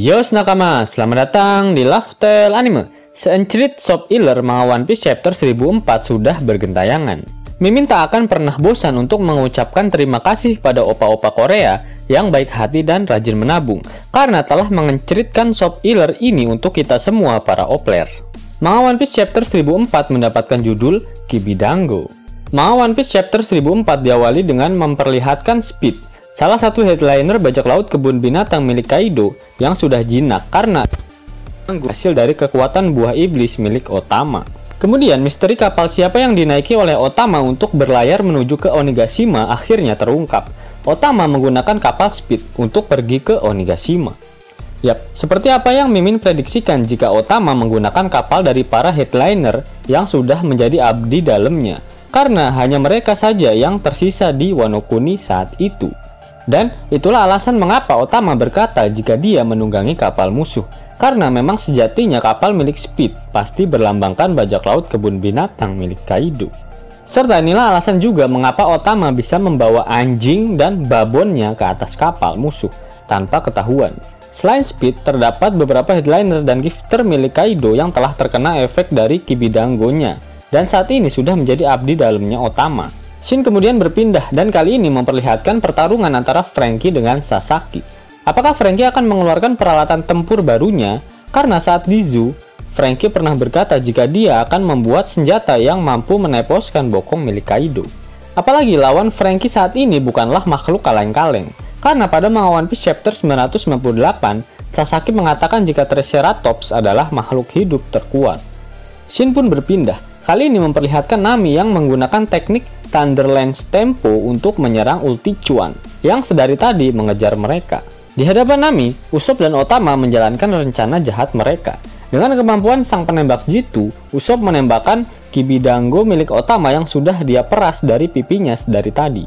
Yos nakama, selamat datang di Lifestyle Anime. Seencerit Soap Iller manga One Piece chapter 1004 sudah bergentayangan. Mimin tak akan pernah bosan untuk mengucapkan terima kasih pada opa-opa Korea yang baik hati dan rajin menabung, karena telah mengenceritkan Soap Iller ini untuk kita semua para opler. Manga One Piece chapter 1004 mendapatkan judul Kibidango. Manga One Piece chapter 1004 diawali dengan memperlihatkan Speed, salah satu headliner bajak laut kebun binatang milik Kaido yang sudah jinak karena hasil dari kekuatan buah iblis milik Otama. Kemudian misteri kapal siapa yang dinaiki oleh Otama untuk berlayar menuju ke Onigashima akhirnya terungkap. Otama menggunakan kapal Speed untuk pergi ke Onigashima. Yap, seperti apa yang Mimin prediksikan jika Otama menggunakan kapal dari para headliner yang sudah menjadi abdi dalamnya, karena hanya mereka saja yang tersisa di Wano Kuni saat itu. Dan itulah alasan mengapa Otama berkata jika dia menunggangi kapal musuh, karena memang sejatinya kapal milik Speed pasti berlambangkan bajak laut kebun binatang milik Kaido. Serta inilah alasan juga mengapa Otama bisa membawa anjing dan babonnya ke atas kapal musuh tanpa ketahuan. Selain Speed, terdapat beberapa headliner dan gifter milik Kaido yang telah terkena efek dari Kibidango-nya dan saat ini sudah menjadi abdi dalamnya Otama. Shin kemudian berpindah dan kali ini memperlihatkan pertarungan antara Franky dengan Sasaki. Apakah Franky akan mengeluarkan peralatan tempur barunya? Karena saat di zoo, Franky pernah berkata jika dia akan membuat senjata yang mampu meneposkan bokong milik Kaido. Apalagi lawan Franky saat ini bukanlah makhluk kaleng-kaleng. Karena pada manga One Piece chapter 998, Sasaki mengatakan jika Triceratops adalah makhluk hidup terkuat. Shin pun berpindah. Kali ini memperlihatkan Nami yang menggunakan teknik Thunderlance Tempo untuk menyerang ulti Chuan yang sedari tadi mengejar mereka. Di hadapan Nami, Usopp dan Otama menjalankan rencana jahat mereka. Dengan kemampuan sang penembak jitu, Usopp menembakkan Kibidango milik Otama yang sudah dia peras dari pipinya sedari tadi.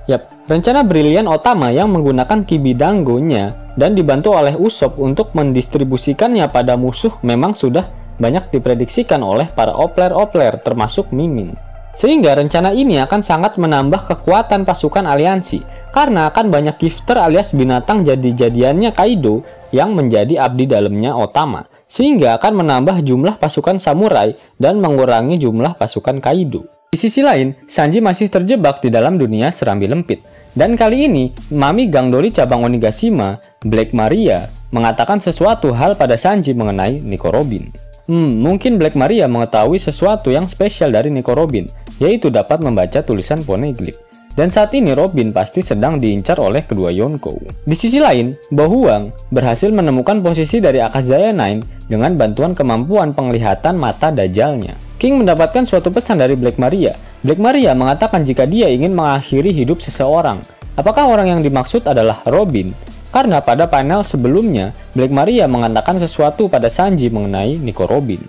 Yap, rencana brilian Otama yang menggunakan Kibidango-nya dan dibantu oleh Usopp untuk mendistribusikannya pada musuh memang sudah banyak diprediksikan oleh para opler-opler termasuk Mimin. Sehingga rencana ini akan sangat menambah kekuatan pasukan aliansi karena akan banyak gifter alias binatang jadi-jadiannya Kaido yang menjadi abdi dalamnya Otama, sehingga akan menambah jumlah pasukan samurai dan mengurangi jumlah pasukan Kaido. Di sisi lain, Sanji masih terjebak di dalam dunia serambi lempit. Dan kali ini, Mami Gangdoli cabang Onigashima, Black Maria, mengatakan sesuatu hal pada Sanji mengenai Nico Robin. Mungkin Black Maria mengetahui sesuatu yang spesial dari Nico Robin, yaitu dapat membaca tulisan poneglyph. Dan saat ini Robin pasti sedang diincar oleh kedua Yonkou. Di sisi lain, Bohuang berhasil menemukan posisi dari Akazaya 9 dengan bantuan kemampuan penglihatan mata dajalnya. King mendapatkan suatu pesan dari Black Maria. Black Maria mengatakan jika dia ingin mengakhiri hidup seseorang. Apakah orang yang dimaksud adalah Robin? Karena pada panel sebelumnya, Black Maria mengatakan sesuatu pada Sanji mengenai Nico Robin.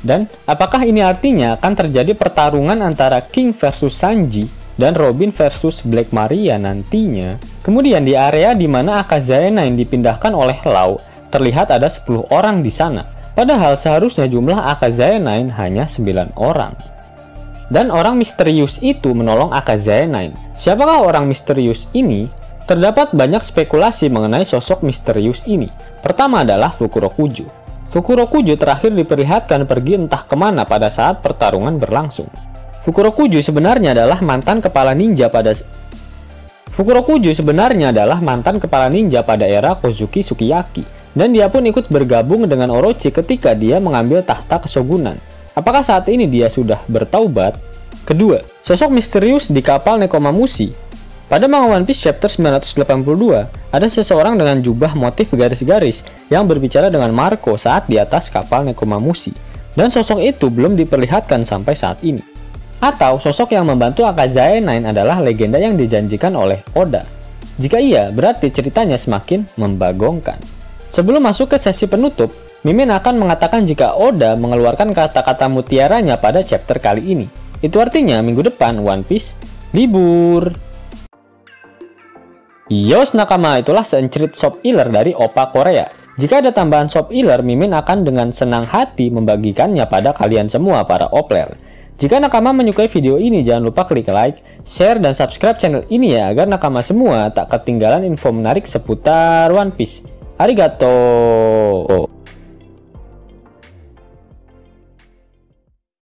Dan apakah ini artinya akan terjadi pertarungan antara King versus Sanji dan Robin versus Black Maria nantinya? Kemudian di area di mana Akazaya 9 dipindahkan oleh Law, terlihat ada 10 orang di sana. Padahal seharusnya jumlah Akazaya 9 hanya 9 orang. Dan orang misterius itu menolong Akazaya 9. Siapakah orang misterius ini? Terdapat banyak spekulasi mengenai sosok misterius ini. Pertama adalah Fukurokujo. Fukurokujo terakhir diperlihatkan pergi entah kemana pada saat pertarungan berlangsung. Fukurokujo sebenarnya adalah mantan kepala ninja pada era Kozuki Sukiyaki. Dan dia pun ikut bergabung dengan Orochi ketika dia mengambil tahta kesogunan. Apakah saat ini dia sudah bertaubat? Kedua, sosok misterius di kapal Nekomamushi. Pada manga One Piece chapter 982, ada seseorang dengan jubah motif garis-garis yang berbicara dengan Marco saat di atas kapal Nekomamushi. Dan sosok itu belum diperlihatkan sampai saat ini. Atau sosok yang membantu Akazaya 9 adalah legenda yang dijanjikan oleh Oda. Jika iya, berarti ceritanya semakin membagongkan. Sebelum masuk ke sesi penutup, Mimin akan mengatakan jika Oda mengeluarkan kata-kata mutiaranya pada chapter kali ini. Itu artinya minggu depan One Piece libur. Yos nakama, itulah seencerit Soap Iller dari Opa Korea. Jika ada tambahan Soap Iller, Mimin akan dengan senang hati membagikannya pada kalian semua para opler. Jika nakama menyukai video ini, jangan lupa klik like, share, dan subscribe channel ini ya, agar nakama semua tak ketinggalan info menarik seputar One Piece. Arigato.